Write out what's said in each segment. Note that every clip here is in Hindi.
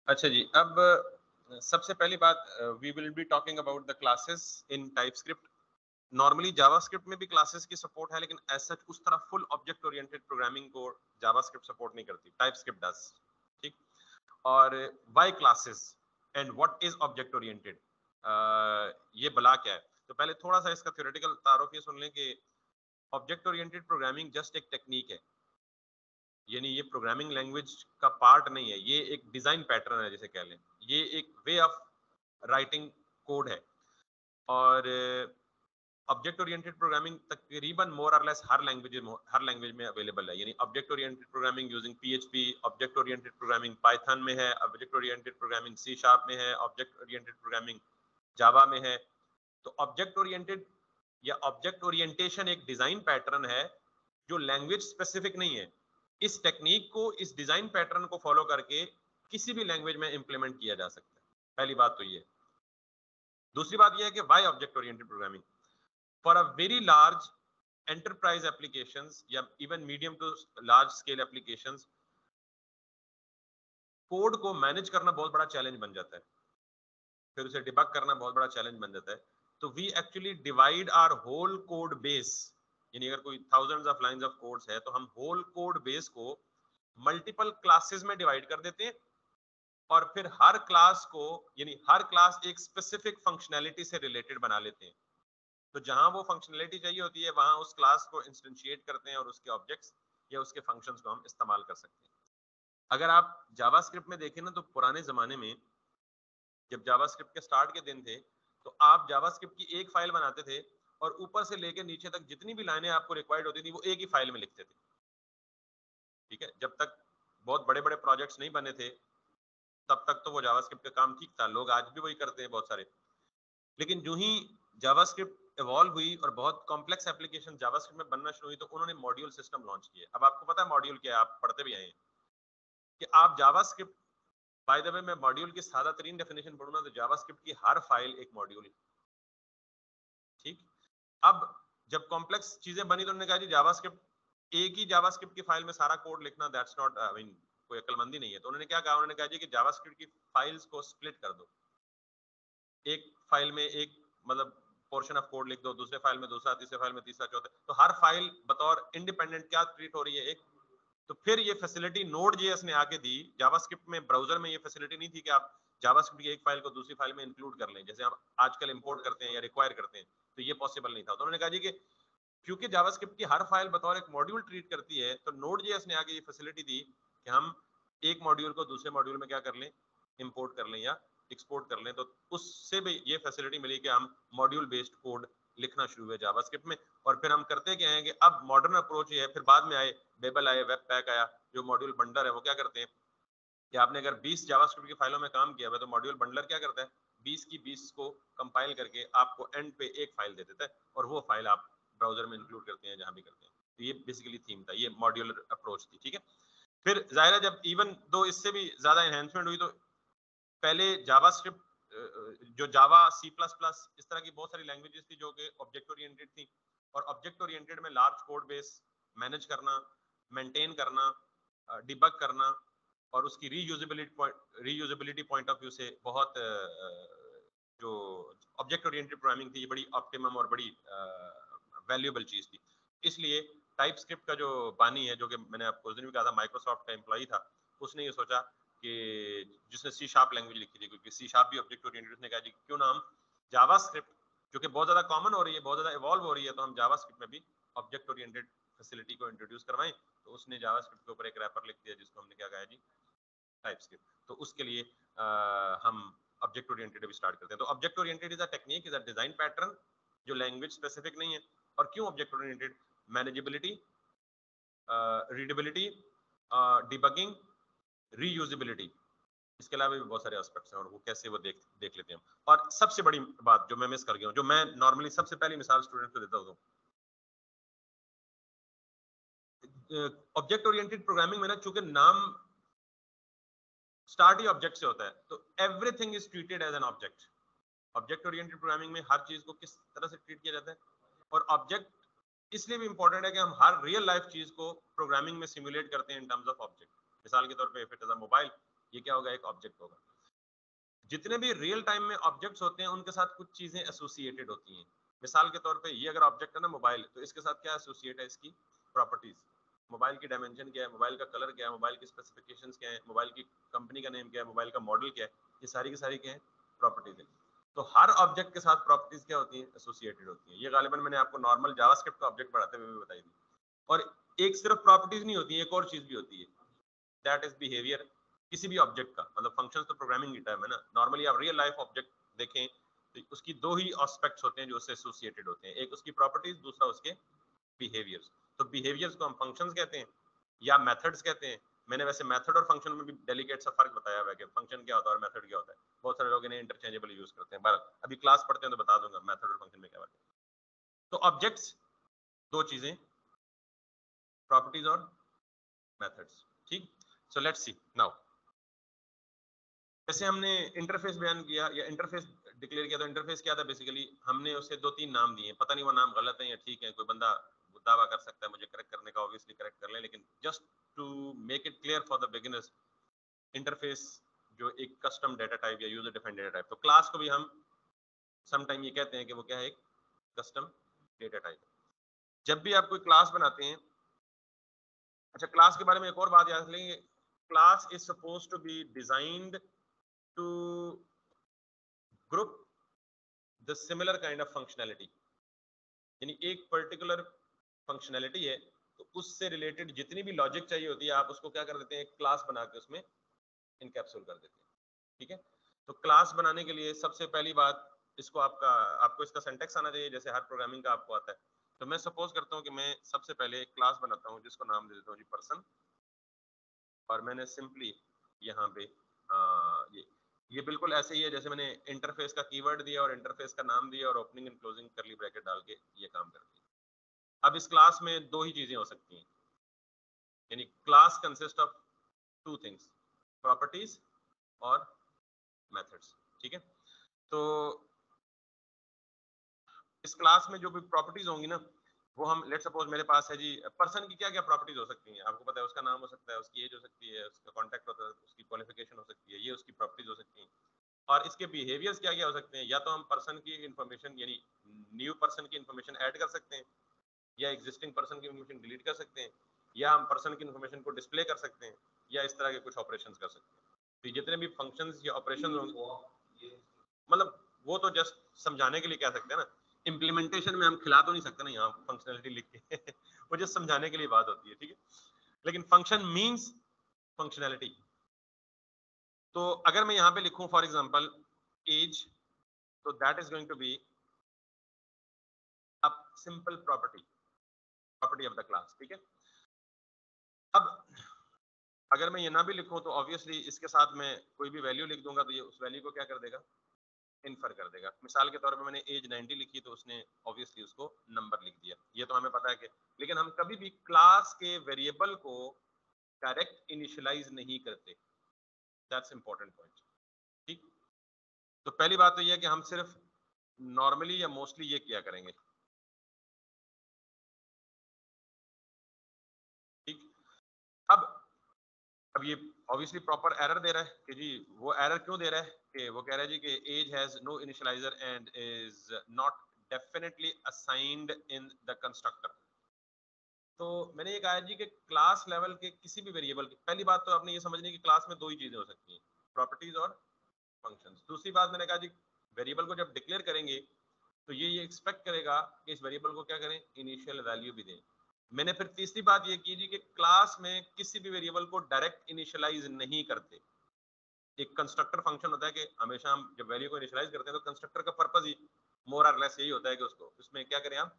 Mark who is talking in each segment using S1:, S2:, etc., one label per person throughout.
S1: अच्छा जी, अब सबसे पहली बात, we will be talking about the classes in TypeScript. Normally JavaScript में भी क्लासेस की सपोर्ट है, लेकिन एज सच उस तरह फुल ऑब्जेक्ट ओरिएंटेड प्रोग्रामिंग को जावास्क्रिप्ट सपोर्ट नहीं करती, टाइपस्क्रिप्ट डज। ठीक। और why classes and what is object oriented, ये भला क्या है? तो पहले थोड़ा सा इसका थ्योरेटिकल तारुफ ये सुन लें कि ऑब्जेक्ट ओरिएंटेड प्रोग्रामिंग जस्ट एक टेक्निक है, यानी ये प्रोग्रामिंग लैंग्वेज का पार्ट नहीं है, ये एक डिजाइन पैटर्न है जिसे कह लें, ये एक वे ऑफ राइटिंग कोड है। और ऑब्जेक्ट ओरिएंटेड प्रोग्रामिंग तकरीबन मोर और लेस हर लैंग्वेज में अवेलेबल है, यानी object oriented programming using PHP, object oriented programming Python में है, object oriented programming C sharp में है, ऑब्जेक्ट ओरिएंटेड प्रोग्रामिंग जावा में है। तो ऑब्जेक्ट ओरिएंटेड या ऑब्जेक्ट ओरिएंटेशन एक डिजाइन पैटर्न है जो लैंग्वेज स्पेसिफिक नहीं है। इस टेक्निक को, इस डिजाइन पैटर्न को फॉलो करके किसी भी लैंग्वेज में इंप्लीमेंट किया जा सकता है। पहली बात तो ये। दूसरी बात यह है कि why object oriented programming? For a very large enterprise applications या even medium to large scale applications, code को मैनेज करना बहुत बड़ा चैलेंज बन जाता है, फिर उसे डिबग करना बहुत बड़ा चैलेंज बन जाता है। तो we actually divide our whole code base, यानी अगर कोई thousands of lines of codes है तो हम होल कोड बेस को मल्टीपल क्लासेस में डिवाइड कर देते हैं, और फिर हर क्लास को, यानी हर क्लास एक स्पेसिफिक फंक्शनैलिटी से रिलेटेड बना लेते हैं। तो जहां वो फंक्शनैलिटी चाहिए होती है वहां उस क्लास को इंस्टेंशिएट करते हैं और उसके ऑब्जेक्ट्स या उसके फंक्शंस को हम इस्तेमाल कर सकते हैं। अगर आप जावास्क्रिप्ट में देखें ना, तो पुराने जमाने में जब जावास्क्रिप्ट के स्टार्ट के दिन थे, तो आप जावास्क्रिप्ट की एक फाइल बनाते थे और ऊपर से लेकर नीचे तक जितनी भी लाइनें आपको रिक्वायर्ड होती थी वो एक ही फाइल में लिखते थे। ठीक है, जब तक बहुत बड़े बड़े प्रोजेक्ट्स नहीं बने थे तब तक तो वो जावास्क्रिप्ट का काम ठीक था, लोग आज भी वही करते हैं बहुत सारे। लेकिन जो ही जावास्क्रिप्ट इवॉल्व हुई और बहुत कॉम्प्लेक्स एप्लीकेशन जावास्क्रिप्ट में बनना शुरू हुई, तो उन्होंने मॉड्यूल सिस्टम लॉन्च किए। अब आपको पता है मॉड्यूल क्या है, आप पढ़ते भी आए हैं कि आप जावास्क्रिप्ट, बाय द वे मैं मॉड्यूल की सादा तरीन डेफिनेशन पढ़ूंगा तो जावास्क्रिप्ट की हर फाइल एक मॉड्यूल। ठीक। अब जब कॉम्प्लेक्स चीजें बनी तो उन्होंने कहा जी जावास्क्रिप्ट, एक ही जावास्क्रिप्ट की फाइल में सारा कोड लिखना, दैट्स नॉट, आई मीन कोई अक्लमंदी नहीं है। तो उन्होंने क्या कहा, उन्होंने कहा जी कि जावास्क्रिप्ट की फाइल्स को स्प्लिट कर दो, एक फाइल में एक मतलब पोर्शन ऑफ कोड लिख दो, दूसरे फाइल में दूसरा, तीसरे फाइल में तीसरा, चौथा, तो हर फाइल बतौर इंडिपेंडेंट क्या ट्रीट हो रही है, एक। तो फिर ये फैसिलिटी नोड जेएस ने आके दी। जावास्क्रिप्ट में ब्राउजर में ये फैसिलिटी नहीं थी कि आप जावास्क्रिप्ट की एक फाइल को दूसरी फाइल में इंक्लूड कर लें, जैसे आप आजकल इंपोर्ट करते हैं या रिक्वायर करते हैं, तो ये पॉसिबल नहीं था। तो उन्होंने कहा जी कि क्योंकि जावास्क्रिप्ट की हर फाइल बतौर एक मॉड्यूल ट्रीट करती है, तो नोड जेएस ने आके ये फैसिलिटी दी कि हम एक मॉड्यूल को दूसरे मॉड्यूल में क्या कर लें, इंपोर्ट कर लें या एक्सपोर्ट कर लें। तो उससे भी ये फैसिलिटी मिली कि हम मॉड्यूल बेस्ड कोड लिखना शुरू हुए जावास्क्रिप्ट में। और फिर हम करते क्या हैं कि अब मॉडर्न अप्रोच ये है, फिर बाद में आए बेबल आए, वेब पैक आया, जो मॉड्यूल बंडलर है वो क्या करते हैं कि आपने अगर 20 जावास्क्रिप्ट की फाइलों में काम किया हुआ तो मॉड्यूल बंडलर क्या करता है, 20 की 20 को कंपाइल करके आपको एंड पे एक फाइल दे देता है, और वो फाइल आप ब्राउजर में इंक्लूड करते हैं जहां भी करते हैं। तो ये बेसिकली थीम था, ये मॉड्यूलर अप्रोच थी। ठीक है। फिर जाहिर है जब इवन दो इससे भी ज्यादा एनहेंसमेंट हुई, तो पहले जावास्क्रिप्ट, जो जावा, सी प्लस प्लस, इस तरह की बहुत सारी लैंग्वेजेस थी जो कि ऑब्जेक्ट ओरिएंटेड थी। और ऑब्जेक्ट ओरिएंटेड में लार्ज कोड बेस मैनेज करना, मेंटेन करना, डिबग करना, और उसकी रीयूजेबिलिटी पॉइंट ऑफ व्यू से बहुत जो ऑब्जेक्ट ओरिएंटेड प्रोग्रामिंग थी ये बड़ी ऑप्टिमम और बड़ी वैल्यूएबल चीज थी। इसलिए टाइपस्क्रिप्ट का जो बानी है, जो कि मैंने आपको उस दिन भी कहा था, माइक्रोसॉफ्ट का एम्प्लॉई था, उसने ये सोचा कि जिसने सी शार्प लैंग्वेज लिखी थी, क्योंकि सी शार्प भी ऑब्जेक्ट ओरिएंटेड, उसने कहा जी क्यों ना हम जावास्क्रिप्ट, जो कि बहुत ज्यादा कॉमन हो रही है, बहुत ज्यादा इवॉल्व हो रही है, तो हम जावास्क्रिप्ट में भी ऑब्जेक्ट ओरिएंटेड फैसिलिटी को इंट्रोड्यूस करवाएं। तो उसने जावास्क्रिप्ट के ऊपर एक रैपर लिख दिया जिसको हमने क्या कहा जी, टाइपस्क्रिप्ट। तो उसके लिए हम ऑब्जेक्ट ओरिएंटेड भी स्टार्ट करते हैं। तो object oriented is a technique, is a design pattern जो लैंग्वेज स्पेसिफिक नहीं है। और क्यों object oriented? Manageability, readability, debugging, reusability, इसके अलावा भी बहुत सारे एस्पेक्ट्स हैं, और वो कैसे वो देख लेते हैं। और सबसे बड़ी बात जो मैं मिस कर गया हूं, जो मैं नॉर्मली सबसे पहली मिसाल स्टूडेंट को देता हूं, ऑब्जेक्ट ओरिएंटेड प्रोग्रामिंग में ना, चूंकि नाम स्टार्ट ही ऑब्जेक्ट से होता है, तो everything is treated as an object. Object oriented programming में हर चीज को किस तरह से ट्रीट किया जाता है, और ऑब्जेक्ट इसलिए भी इंपॉर्टेंट है कि हम हर रियल लाइफ चीज को प्रोग्रामिंग में सिमुलेट करते हैं इन टर्म्स ऑफ ऑब्जेक्ट। मिसाल के तौर पे if it is a mobile, ये क्या होगा, एक ऑब्जेक्ट होगा। जितने भी रियल टाइम में ऑब्जेक्ट्स होते हैं उनके साथ कुछ चीजें एसोसिएटेड होती हैं। मिसाल के तौर पे ये अगर ऑब्जेक्ट है ना मोबाइल, तो इसके साथ क्या एसोसिएट है, इसकी प्रॉपर्टीज। मोबाइल की डायमेंशन क्या है, मोबाइल का कलर क्या है, मोबाइल की स्पेसिफिकेशंस क्या है, मोबाइल की कंपनी का नेम क्या है, मोबाइल का मॉडल क्या है, ये सारी की सारी क्या है, प्रॉपर्टीज है। तो हर ऑब्जेक्ट के साथ प्रॉपर्टीज क्या होती हैं, एसोसिएटेड होती हैं। ये गालिबन मैंने आपको नॉर्मल जावास्क्रिप्ट का ऑब्जेक्ट पढ़ाते हुए भी बताई थी। और एक सिर्फ प्रॉपर्टीज नहीं होती है, एक और चीज भी होती है, दैट इज बिहेवियर किसी भी ऑब्जेक्ट का। मतलब फंक्शंस तो प्रोग्रामिंग की टर्म है ना, नॉर्मली आप रियल लाइफ ऑब्जेक्ट देखें तो उसकी दो ही एस्पेक्ट्स होते हैं जो उससे एसोसिएटेड होते हैं, एक उसकी प्रॉपर्टीज, दूसरा उसके बिहेवियर्स। तो बिहेवियर्स को हम फंक्शंस कहते हैं या मेथड्स कहते हैं। मैंने वैसे मेथड और फंक्शन में भी डेलिकेट सा फर्क बताया हुआ है कि फंक्शन क्या होता है और मेथड क्या होता है। बहुत सारे लोग इन्हें इंटरचेंजेबल यूज करते हैं, बट अभी क्लास पढ़ते हैं तो बता दूंगा मेथड और फंक्शन में क्या फर्क है। तो ऑब्जेक्ट्स दो चीजें, प्रॉपर्टीज और मेथड्स, ठीक। सो लेट्स सी नाउ, जैसे हमने इंटरफेस बयान किया या इंटरफेस डिक्लेयर किया, तो इंटरफेस क्या था, बेसिकली हमने उसे 2-3 नाम दिए। पता नहीं वो नाम गलत है या ठीक है, कोई बंदा दावा कर सकता है मुझे करेक्ट करने का, ऑब्वियसली करेक्ट कर ले, लेकिन just to make it clear for the beginners, interface जो एक कस्टम डेटा टाइप या यूजर डिफाइंड डेटा टाइप, तो क्लास को भी हम समटाइम ये कहते हैं कि वो क्या है, एक कस्टम डेटा टाइप। जब भी आप कोई क्लास बनाते हैं, अच्छा क्लास के बारे में एक और बात याद लेंगे, class is supposed to be designed to group the similar kind of functionality. यानी एक पर्टिकुलर फंक्शनैलिटी है तो उससे रिलेटेड जितनी भी लॉजिक चाहिए होती है, आप उसको क्या कर देते हैं, एक क्लास बना के उसमें इनकैप्सूल कर देते हैं, ठीक है। तो क्लास बनाने के लिए सबसे पहली बात, इसको आपको इसका सिंटैक्स आना चाहिए, जैसे हर प्रोग्रामिंग का आपको आता है। तो मैं सपोज करता हूँ कि मैं सबसे पहले एक क्लास बनाता हूँ जिसको नाम दे देता हूँ जी पर्सन, और मैंने सिंपली यहाँ पे ये बिल्कुल ऐसे ही है जैसे मैंने इंटरफेस का कीवर्ड दिया और इंटरफेस का नाम दिया और ओपनिंग एंड क्लोजिंग करली ब्रैकेट डाल के ये काम कर दिया। अब इस क्लास में दो ही चीजें हो सकती हैं, यानी class consist of two things, properties और मेथड्स, ठीक है। तो इस क्लास में जो भी प्रॉपर्टीज होंगी ना, वो हम लेट सपोज मेरे पास है जी पर्सन की क्या क्या प्रॉपर्टीज हो सकती हैं, आपको पता है, उसका नाम हो सकता है, उसकी एज हो सकती है, उसका कॉन्टैक्ट होता है, उसकी क्वालिफिकेशन हो सकती है, ये उसकी प्रॉपर्टीज हो सकती हैं। और इसके बिहेवियर्स क्या क्या हो सकते हैं, या तो हम पर्सन की इंफॉर्मेशन यानी न्यू पर्सन की इंफॉर्मेशन ऐड कर सकते हैं, या एग्जिस्टिंग पर्सन की इंफॉर्मेशन डिलीट कर सकते हैं, या हम पर्सन की इंफॉर्मेशन को डिस्प्ले कर सकते हैं, या इस तरह के कुछ ऑपरेशंस कर सकते हैं। तो जितने भी फंक्शंस या ऑपरेशंस होंगे, मतलब वो तो जस्ट समझाने के लिए कह सकते हैं ना, इम्प्लीमेंटेशन में हम खिला तो नहीं सकते ना यहाँ फंक्शनलिटी लिख के वो जस्ट समझाने के लिए बात होती है, ठीक है। लेकिन फंक्शन मींस फंक्शनैलिटी। तो अगर मैं यहाँ पे लिखूं फॉर एग्जांपल एज, तो that is going to be a simple property of the class, ठीक है। अब अगर मैं ये ना भी लिखूं तो ऑब्वियसली इसके साथ मैं कोई भी वैल्यू लिख दूंगा तो ये उस वैल्यू को क्या कर देगा, इन्फर कर देगा। मिसाल के तौर पे मैंने एज 90 लिखी तो उसने ऑब्वियसली उसको नंबर लिख दिया, ये तो हमें पता है कि, लेकिन हम कभी भी क्लास के वेरिएबल को डायरेक्ट इनिशियलाइज नहीं करते, दैट्स इंपॉर्टेंट पॉइंट, ठीक। तो पहली बात तो ये है कि हम सिर्फ नॉर्मली या मोस्टली ये किया करेंगे, ठीक। अब ये ऑब्वियसली प्रॉपर एरर दे रहा है कि जी, वो एरर क्यों दे रहा है कि वो कह रहा है जी कि age has no initializer and is not definitely assigned in the constructor. तो मैंने ये कहा जी कि क्लास लेवल के किसी भी वेरिएबल की, पहली बात तो आपने ये समझनी कि क्लास में दो ही चीजें हो सकती हैं, प्रॉपर्टीज और फंक्शंस। दूसरी बात मैंने कहा जी वेरिएबल को जब डिक्लेयर करेंगे तो ये एक्सपेक्ट करेगा कि इस वेरिएबल को क्या करें, इनिशियल वैल्यू भी दें। मैंने फिर तीसरी बात ये की जी कि क्लास में किसी भी वेरिएबल को डायरेक्ट इनिशियलाइज नहीं करते। एक कंस्ट्रक्टर फंक्शन होता है कि हमेशा हम जब वैल्यू को इनिशियलाइज करते हैं तो कंस्ट्रक्टर का पर्पस ही मोर और लेस यही होता है कि उसको उसमें क्या करें, हम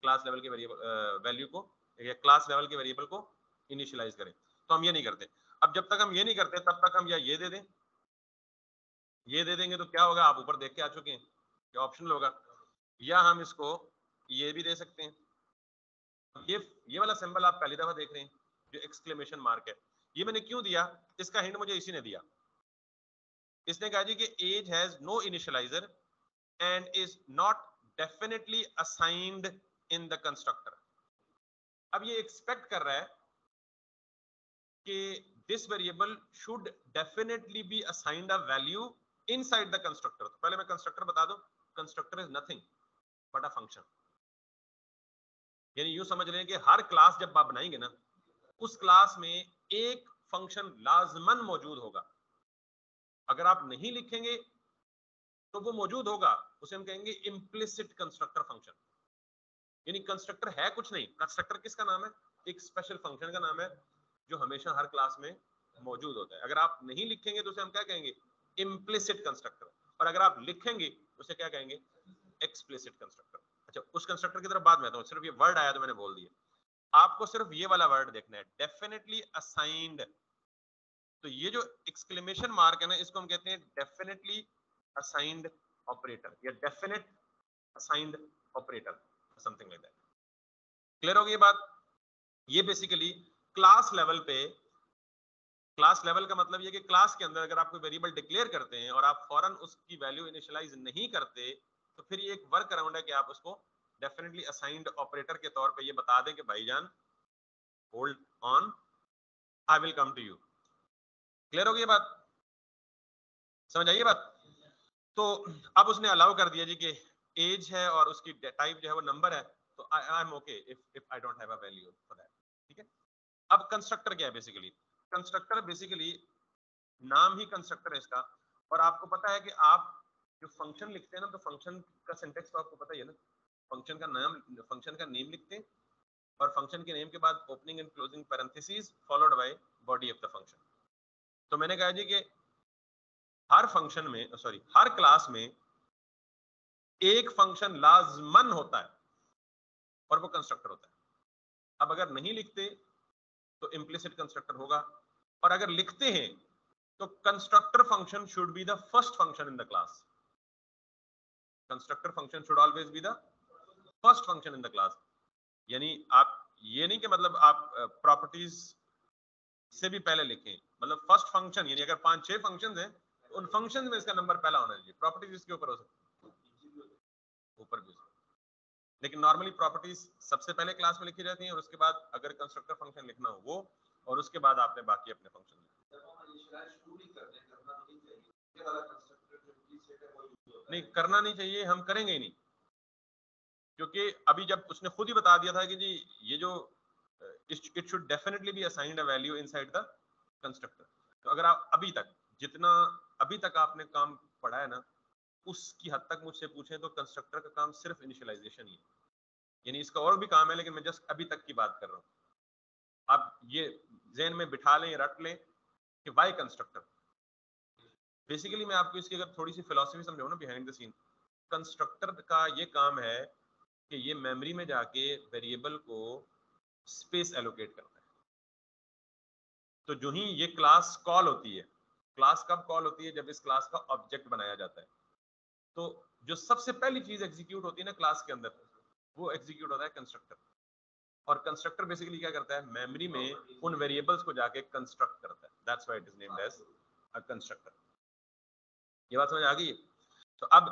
S1: क्लास लेवल के वेरिएबल वैल्यू को या क्लास लेवल के वेरिएबल को इनिशियलाइज करें। तो हम ये नहीं करते। अब जब तक हम ये नहीं करते तब तक हम या ये दे दें, ये दे देंगे तो क्या होगा, आप ऊपर देख के आ चुके हैं, क्या ऑप्शनल होगा, या हम इसको ये भी दे सकते हैं। ये वाला सिंबल आप पहली दफा देख रहे हैं जो एक्सक्लेमेशन मार्क है, ये मैंने क्यों दिया, इसका हिंट मुझे इसी ने दिया। इसने कहा जी कि age has no initializer and is not definitely assigned in the constructor. अब ये एक्सपेक्ट कर रहा है कि this variable should definitely be assigned a value inside the constructor. तो पहले मैं कंस्ट्रक्टर बता दूं, constructor is nothing but a function. यानी यूं समझ लें कि हर क्लास जब आप बनाएंगे ना, उस क्लास में एक फंक्शन लाजमन मौजूद होगा। अगर आप नहीं लिखेंगे तो वो मौजूद होगा, उसे हम कहेंगे इम्प्लिसिट कंस्ट्रक्टर फंक्शन। यानी कंस्ट्रक्टर है कुछ नहीं, कंस्ट्रक्टर किसका नाम है? एक स्पेशल फंक्शन का नाम है जो हमेशा हर क्लास में मौजूद होता है। अगर आप नहीं लिखेंगे तो उसे हम क्या कहेंगे? Implicit constructor. और अगर आप लिखेंगे उसे क्या कहेंगे? Explicit constructor. अच्छा, उस कंस्ट्रक्टर की तरफ बाद में आता हूं, सिर्फ ये वर्ड आया तो मैंने बोल दिया। आपको सिर्फ ये वाला वर्ड देखना है, डेफिनेटली असाइंड। तो ये जो एक्सक्लेमेशन मार्क है ना, इसको हम कहते हैं डेफिनेटली असाइंड ऑपरेटर या definite assigned operator, something like that. Clear हो गई ये बात? ये बेसिकली क्लास लेवल पे, क्लास लेवल का मतलब ये कि क्लास के अंदर अगर आप कोई वेरिएबल डिक्लेयर करते हैं और आप फौरन उसकी वैल्यू इनिशियलाइज नहीं करते, तो फिर ये एक वर्क अराउंड है कि आप उसको डेफिनेटली असाइंड ऑपरेटर के तौर पे ये बता दें कि भाईजान hold on, I will come to you. Clear हो गई बात? समझ आइए बात? तो अब उसने अलाउ कर दिया जी कि एज है और उसकी टाइप जो है वो नंबर है, तो I am okay if I don't have a value for that. ठीक है। अब कंस्ट्रक्टर क्या है? बेसिकली कंस्ट्रक्टर बेसिकली नाम ही कंस्ट्रक्टर है इसका। और आपको पता है कि आप जो फंक्शन लिखते हैं ना, तो फंक्शन का सिंटेक्स तो आपको पता ही है ना। फंक्शन का नाम, फंक्शन का नेम लिखते हैं और फंक्शन के नेम के बाद opening and closing parenthesis followed by body of the function. तो मैंने कहा जी कि हर फंक्शन में, सॉरी, हर क्लास में एक फंक्शन लाजमन होता है और वो कंस्ट्रक्टर होता है। अब अगर नहीं लिखते तो इम्प्लिसिट कंस्ट्रक्टर होगा, और अगर लिखते हैं तो constructor function should be the first function in the class. Constructor function should always be the first function in the class. यानी आप ये नहीं कि मतलब आप प्रॉपर्टीज से भी पहले लिखें, मतलब फर्स्ट फंक्शन, यानी अगर 5-6 फंक्शंस हैं तो उन फंक्शन में इसका नंबर पहला होना चाहिए। प्रॉपर्टीज इसके ऊपर हो सकती है, ऊपर भी। लेकिन नॉर्मली प्रॉपर्टीज सबसे पहले क्लास में लिखी जाती हैं और उसके बाद अगर कंस्ट्रक्टर फंक्शन लिखना हो वो, और उसके बाद आपने बाकी अपने फंक्शन नहीं करना नहीं चाहिए, हम करेंगे ही नहीं। क्योंकि अभी जब उसने खुद ही बता दिया था कि जी ये जो it should definitely be assigned a value inside the constructor. तो अगर आप अभी तक जितना अभी तक आपने काम पढ़ा है ना, उसकी हद तक मुझसे पूछें तो कंस्ट्रक्टर का काम सिर्फ इनिशियलाइजेशन ही है। यानी इसका और भी काम है, लेकिन मैं जस्ट अभी तक की बात कर रहा हूँ। आप ये ज़हन में बिठा लें, रट लें कि वाई कंस्ट्रक्टर। बेसिकली मैं आपको इसकी अगर थोड़ी सी फिलॉसफी समझाऊं ना बिहाइंड द सीन, कंस्ट्रक्टर का ये काम है कि ये मेमोरी में जाके वेरिएबल को स्पेस एलोकेट करता है। तो जो ही ये क्लास कॉल होती है, क्लास कब कॉल होती है? जब इस क्लास का ऑब्जेक्ट बनाया जाता है। तो जो सबसे पहली चीज एग्जीक्यूट होती है ना क्लास के अंदर, वो एग्जीक्यूट होता है कंस्ट्रक्टर। और कंस्ट्रक्टर बेसिकली क्या करता है? मेमोरी में उन वेरिएबल्स को जाके कंस्ट्रक्ट करता है। That's why it is named as a constructor. ये बात समझ आ गई? तो अब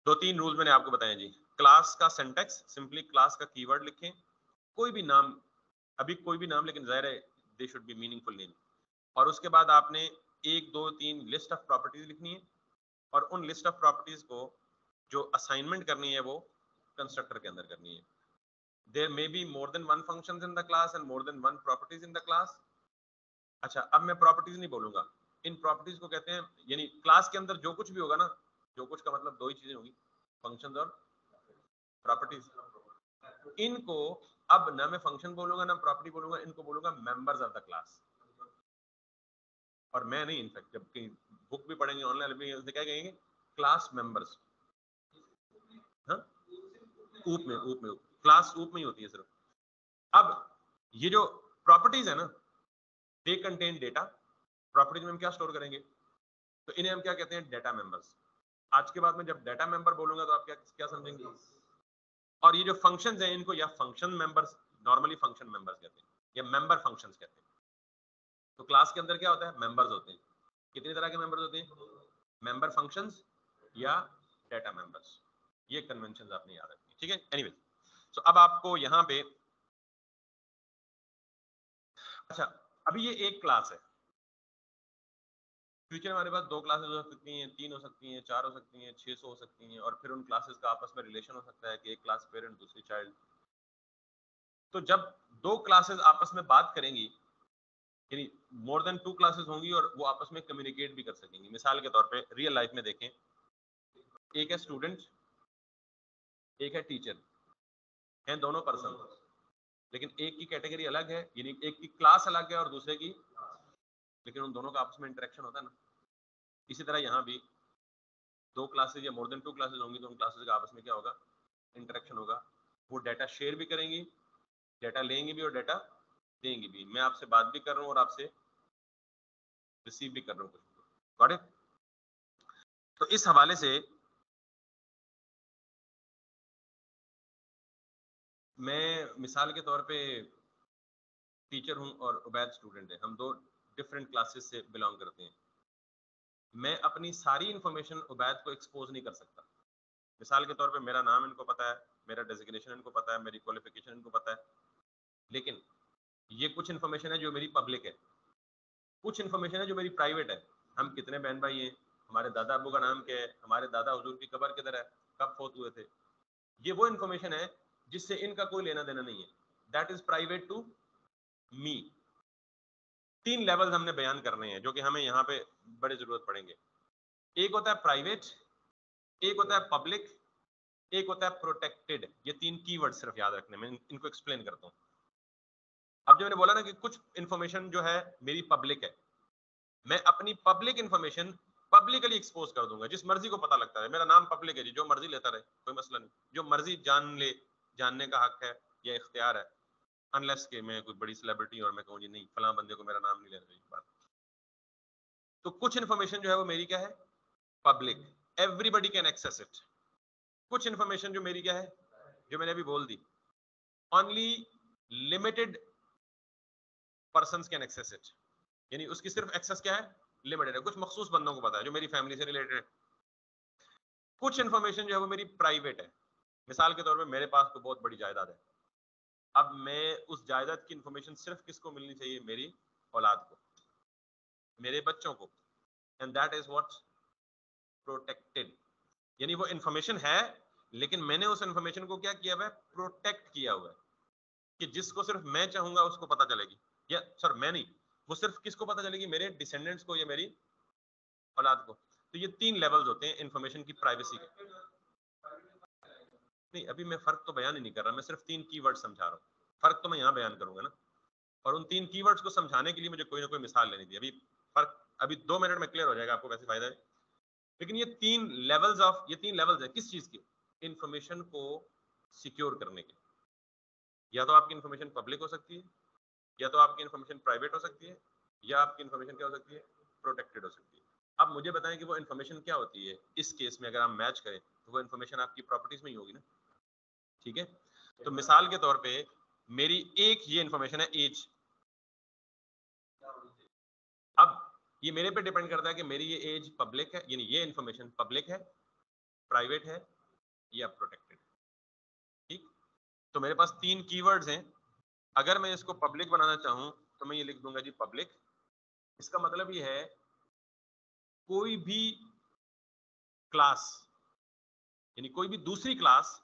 S1: 2-3 रूल मैंने आपको बताए जी। क्लास का सिंटैक्स, सिंपली क्लास का कीवर्ड लिखें, कोई भी नाम, अभी कोई भी नाम, लेकिन जाहिर है they should be meaningful name. और उसके बाद आपने 1 2 3 लिस्ट ऑफ प्रॉपर्टीज लिखनी है, और उन लिस्ट ऑफ प्रॉपर्टीज को जो असाइनमेंट करनी है वो कंस्ट्रक्टर के अंदर करनी है। There may be more than one functions in the class and more than one properties in the class. अच्छा, अब मैं प्रॉपर्टीज नहीं बोलूंगा, इन प्रॉपर्टीज को कहते हैं, यानी क्लास के अंदर जो कुछ भी होगा ना, जो कुछ का मतलब 2 ही चीजें होगी, फंक्शंस और प्रॉपर्टीज। इनको अब ना मैं फंक्शन बोलूंगा ना प्रॉपर्टी बोलूंगा, इनको बोलूंगा मेंबर्स ऑफ द क्लास। और मैं नहीं, इनफैक्ट जब कहीं बुक भी पढ़ेंगे ऑनलाइन भी क्या कहेंगे? Class members. हाँ, ऊप में क्लास ऊप में ही होती है सिर्फ। अब ये जो प्रॉपर्टीज है ना, दे कंटेन डेटा। प्रॉपर्टीज में हम क्या स्टोर करेंगे? तो इन्हें हम क्या कहते हैं? Data members. आज के बाद में जब डेटा मेंबर बोलूंगा तो आप क्या क्या समझेंगे? और ये जो फंक्शंस हैं इनको या function members, normally function members कहते हैं, या मेंबर फंक्शंस कहते हैं। तो क्लास के अंदर क्या होता है? मेंबर्स होते हैं। कितनी तरह के मेंबर्स होते हैं? मेंबर फंक्शंस या डेटा मेंबर्स। ये कन्वेंशन आपने याद रखनी, ठीक है? एनीवे, तो अब आपको यहाँ पे, अच्छा, अभी ये एक क्लास है, फ्यूचर में हमारे पास 2 क्लासेस हो सकती हैं, 3 हो सकती हैं, 4 हो सकती हैं, 600 हो सकती हैं, और फिर उन क्लासेस का आपस में रिलेशन हो सकता है कि एक क्लास पेरेंट दूसरी चाइल्ड। तो जब 2 क्लासेस आपस में बात करेंगी, यानी मोर देन 2 क्लासेस होंगी और वो आपस में कम्युनिकेट भी कर सकेंगी। मिसाल के तौर पे रियल लाइफ में देखें, एक है स्टूडेंट, एक है टीचर, हैं दोनों पर्सन, लेकिन एक की कैटेगरी अलग है, यानी एक की क्लास अलग है और दूसरे की, लेकिन उन दोनों का आपस में इंटरेक्शन होता है ना। इसी तरह यहाँ भी 2 क्लासेस या मोर देन 2 क्लासेस होंगी तो उन क्लासेस का आपस में क्या होगा, इंटरेक्शन होगा। वो डाटा शेयर भी करेंगी, डाटा लेंगी भी और डाटा देंगी भी। मैं आपसे बात भी कर रहा हूँ और आपसे रिसीव भी कर रहा हूँ कुछ। Got it? तो इस हवाले से मैं मिसाल के तौर पे टीचर हूँ और उबैद स्टूडेंट है, हम 2 डिफरेंट क्लासेस से बिलोंग करते हैं। मैं अपनी सारी इंफॉर्मेशन उबैद को एक्सपोज नहीं कर सकता। मिसाल के तौर पे मेरा नाम इनको पता है, मेरा डेजिग्नेशन इनको पता है, मेरी क्वालिफिकेशन इनको पता है, लेकिन ये कुछ इन्फॉर्मेशन है जो मेरी पब्लिक है, कुछ इन्फॉर्मेशन है जो मेरी प्राइवेट है। हम कितने बहन भाई हैं, हमारे दादा अब्बू का नाम क्या है, हमारे दादा हुजूर की कब्र किधर है, कब फौत हुए थे, ये वो इन्फॉर्मेशन है जिससे इनका कोई लेना देना नहीं है। That is private to me. 3 level हमने बयान करने हैं जो कि हमें यहाँ पे बड़े जरूरत पड़ेंगे। एक होता है प्राइवेट, एक होता है पब्लिक, एक होता है प्रोटेक्टेड। ये 3 कीवर्ड सिर्फ याद रखने में, इनको एक्सप्लेन करता हूँ। अब जो मैंने बोला ना कि कुछ इंफॉर्मेशन जो है मेरी पब्लिक है, मैं अपनी पब्लिक इंफॉर्मेशन पब्लिकली एक्सपोज कर दूंगा, जिस मर्जी को पता लगता है। मेरा नाम पब्लिक है जी, जो मर्जी लेता रहे, कोई मसला नहीं, जो मर्जी जान ले, जानने का हक है या इख्तियार है, अनलेस के मैं कोई बड़ी सेलिब्रिटी और मैं कहूँ जी नहीं फलां बंदे को मेरा नाम नहीं लेना चाहिए। तो कुछ इन्फॉर्मेशन जो है वो मेरी क्या है, public, everybody can access it. कुछ इन्फॉर्मेशन जो मेरी क्या है, जो मैंने अभी बोल दी, only limited persons can access it, यानी उसकी सिर्फ एक्सेस क्या है, लिमिटेड है, कुछ मखसूस बंदों को पता है जो मेरी फैमिली से रिलेटेड है। कुछ इन्फॉर्मेशन जो है वो मेरी प्राइवेट है। मिसाल के तौर पे मेरे पास तो बहुत बड़ी जायदाद है, अब मैं उस जायदाद की इंफॉर्मेशन सिर्फ किसको मिलनी चाहिए, मेरी औलाद को, मेरे बच्चों को, and that is what protected. यानी वो इंफॉर्मेशन है लेकिन मैंने उस इंफॉर्मेशन को क्या किया हुआ है, प्रोटेक्ट किया हुआ है, कि जिसको सिर्फ मैं चाहूंगा उसको पता चलेगी, या सर मैं नहीं, वो सिर्फ किसको पता चलेगी, मेरे डिसेंडेंट्स को या मेरी औलाद को। तो ये 3 लेवल्स होते हैं इंफॉर्मेशन की प्राइवेसी के। नहीं अभी मैं फर्क तो बयान ही नहीं कर रहा, मैं सिर्फ 3 कीवर्ड समझा रहा हूँ, फर्क तो मैं यहाँ बयान करूंगा ना। और उन 3 कीवर्ड्स को समझाने के लिए मुझे कोई ना कोई मिसाल लेनी थी। अभी फर्क अभी 2 मिनट में क्लियर हो जाएगा आपको, वैसे फायदा है। लेकिन ये 3 लेवल्स ऑफ, ये 3 लेवल्स है किस चीज की, इंफॉर्मेशन को सिक्योर करने के। या तो आपकी इंफॉर्मेशन पब्लिक हो सकती है, या तो आपकी इंफॉर्मेशन प्राइवेट हो सकती है, या आपकी इंफॉर्मेशन क्या हो सकती है, प्रोटेक्टेड हो सकती है। अब मुझे बताएं कि वो इंफॉर्मेशन क्या होती है। इस केस में अगर हम मैच करें तो वो इंफॉर्मेशन आपकी प्रॉपर्टीज में ही होगी ना, ठीक है। तो मिसाल के तौर पे मेरी एक ये इंफॉर्मेशन है एज। अब ये मेरे पे डिपेंड करता है कि मेरी ये एज पब्लिक है, यानी ये इंफॉर्मेशन पब्लिक है, प्राइवेट है या प्रोटेक्टेड। ठीक, तो मेरे पास 3 कीवर्ड्स हैं। अगर मैं इसको पब्लिक बनाना चाहूं तो मैं ये लिख दूंगा जी पब्लिक। इसका मतलब ये है कोई भी क्लास, यानी कोई भी दूसरी क्लास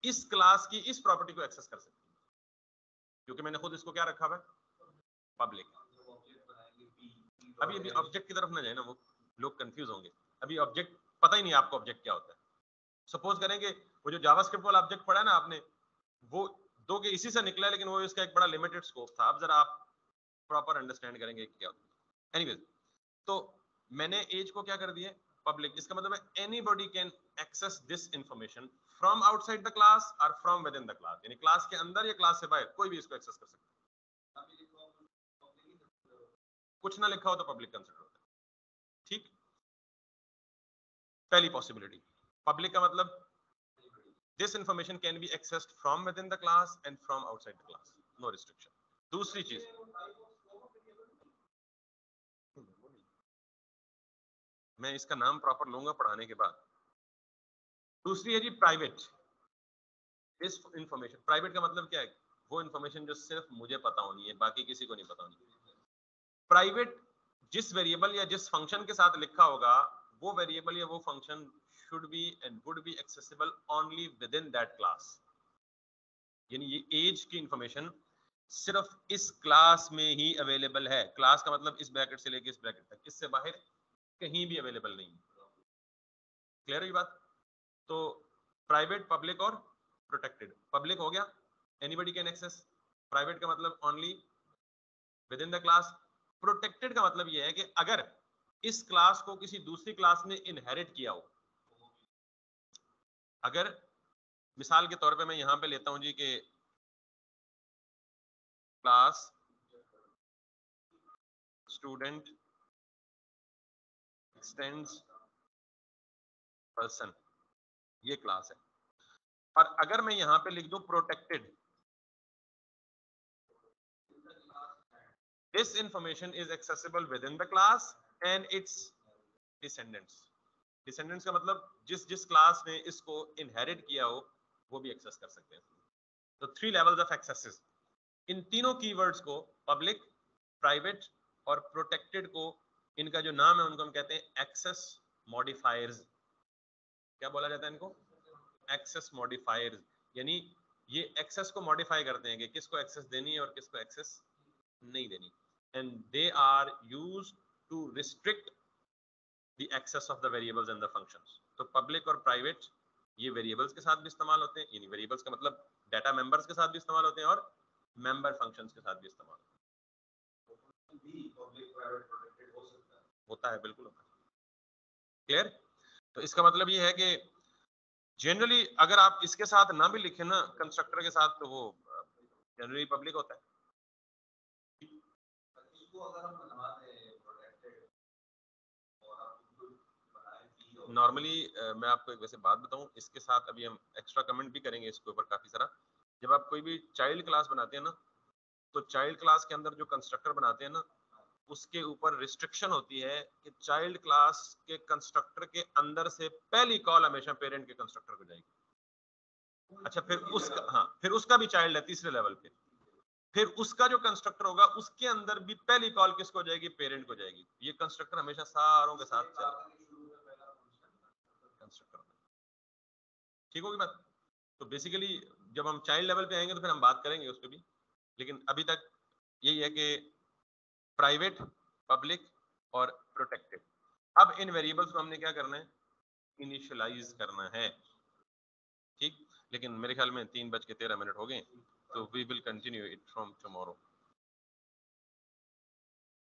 S1: इस क्लास की इस प्रॉपर्टी को एक्सेस कर सकती है, क्योंकि मैंने खुद इसको क्या रखा हुआ है, पब्लिक। अभी ऑब्जेक्ट की तरफ ना जाए ना, वो लोग कंफ्यूज होंगे। अभी ऑब्जेक्ट पता ही नहीं आपको ऑब्जेक्ट क्या होता है। सपोज करें कि वो जो जावास्क्रिप्ट वाला ऑब्जेक्ट पढ़ा ना आपने, वो 2 के इसी से निकला, लेकिन वो इसका एक बड़ा लिमिटेड स्कोप था। अब जरा आप प्रॉपर अंडरस्टैंड करेंगे क्या होता है। एनीवेज, तो मैंने एज को क्या कर दिया, पब्लिक। इसका मतलब है anybody can access this information from outside the class और from within the class, यानी क्लास के अंदर या क्लास से बाहर कोई भी इसको एक्सेस कर सकता है। कुछ ना लिखा हो तो पब्लिक कंसिडर होता है। ठीक, पहली पॉसिबिलिटी। पब्लिक का मतलब this information can be accessed from within the class and from outside the class, no restriction. दूसरी चीज, मैं इसका नाम प्रॉपर लूंगा पढ़ाने के बाद। दूसरी है जी प्राइवेट। इस इंफॉर्मेशन, प्राइवेट का मतलब क्या है, वो इंफॉर्मेशन जो सिर्फ मुझे पता होनी है, बाकी किसी को नहीं पता होनी। प्राइवेट जिस वेरिएबल या जिस फंक्शन के साथ लिखा होगा वो वेरिएबल या वो function should be and would be accessible only with in that class. यानी ये एज की इंफॉर्मेशन सिर्फ इस क्लास में ही अवेलेबल है। क्लास का मतलब इस ब्रैकेट से लेके इस ब्रैकेट तक, इससे बाहर कहीं भी अवेलेबल नहीं है। क्लियर है ये बात? तो प्राइवेट, पब्लिक और प्रोटेक्टेड। पब्लिक हो गया, एनीबॉडी कैन एक्सेस। प्राइवेट का मतलब only with in the class. Protected का मतलब यह है कि अगर इस क्लास को किसी दूसरी क्लास ने इनहेरिट किया हो, अगर मिसाल के तौर पे मैं यहां पे लेता हूं जी कि क्लास स्टूडेंट एक्सटेंड्स पर्सन, ये क्लास है। और अगर मैं यहां पे लिख दूं protected, this information is accessible within the class and its descendants। descendants का मतलब जिस क्लास ने इसको इनहेरिट किया हो वो भी एक्सेस कर सकते हैं। तो 3 लेवल्स ऑफ एक्सेसेस। इन तीनों कीवर्ड्स को, पब्लिक, प्राइवेट और प्रोटेक्टेड को, इनका जो नाम है उनको हम कहते हैं एक्सेस मॉडिफायर्स। क्या बोला जाता है इनको? Access modifiers. यानी ये एक्सेस को मॉडिफाई करते हैं कि किसको एक्सेस देनी है और किसको एक्सेस नहीं देनी। and they are used to restrict the access of the variables and the functions। तो public और private ये variables के साथ भी इस्तेमाल होते हैं, यानी variables का मतलब data members के साथ भी इस्तेमाल होते हैं और member functions के साथ भी इस्तेमाल होता है। बिल्कुल होता है। क्लियर? तो इसका मतलब ये है कि जनरली अगर आप इसके साथ ना भी लिखें ना कंस्ट्रक्टर के साथ, तो वो जनरली पब्लिक होता है। नॉर्मली मैं आपको एक वैसे बात बताऊं, इसके साथ अभी हम एक्स्ट्रा कमेंट भी करेंगे इसके ऊपर काफी सारा। जब आप कोई भी चाइल्ड क्लास बनाते हैं ना, तो चाइल्ड क्लास के अंदर जो कंस्ट्रक्टर बनाते हैं ना, उसके ऊपर रिस्ट्रिक्शन होती है कि चाइल्ड क्लास के कंस्ट्रक्टर के अंदर से पहली कॉल हमेशा पेरेंट के कंस्ट्रक्टर को जाएगी। अच्छा, फिर उसका भी चाइल्ड है तीसरे लेवल पे, फिर उसका जो कंस्ट्रक्टर होगा उसके अंदर भी पहली कॉल किसको जाएगी? पेरेंट को जाएगी। ये कंस्ट्रक्टर हमेशा सारों के साथ चलेगा। कंस्ट्रक्टर ठीक होगी बात? तो बेसिकली जब हम चाइल्ड लेवल पे आएंगे तो फिर हम बात करेंगे उस पर भी, लेकिन अभी तक यही है कि प्राइवेट, पब्लिक और प्रोटेक्टेड। अब इन वेरिएबल्स को हमने क्या करना है? इनिशियलाइज करना है। ठीक, लेकिन मेरे ख्याल में 3:13 हो गए, तो we will continue it from tomorrow.